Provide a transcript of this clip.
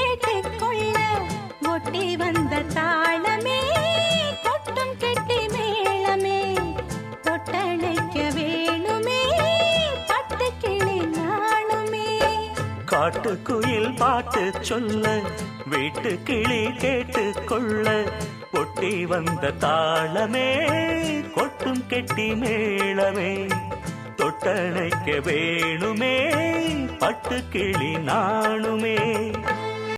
கேட்டுக்கொள்ள ஒட்டி வந்த தாளமே கொட்டும் கெட்டி மேளமே தொட்டணைக்க வேணுமே பட்டு கிளி நாணுமே. காட்டுக்குயில் பாட்டு சொல்ல வீட்டு கிளி கேட்டுக்கொள்ள ஒட்டி வந்த தாளமே கொட்டும் கெட்டி மேளமே தொட்டணைக்க வேணுமே பட்டு கிளி நாணுமே.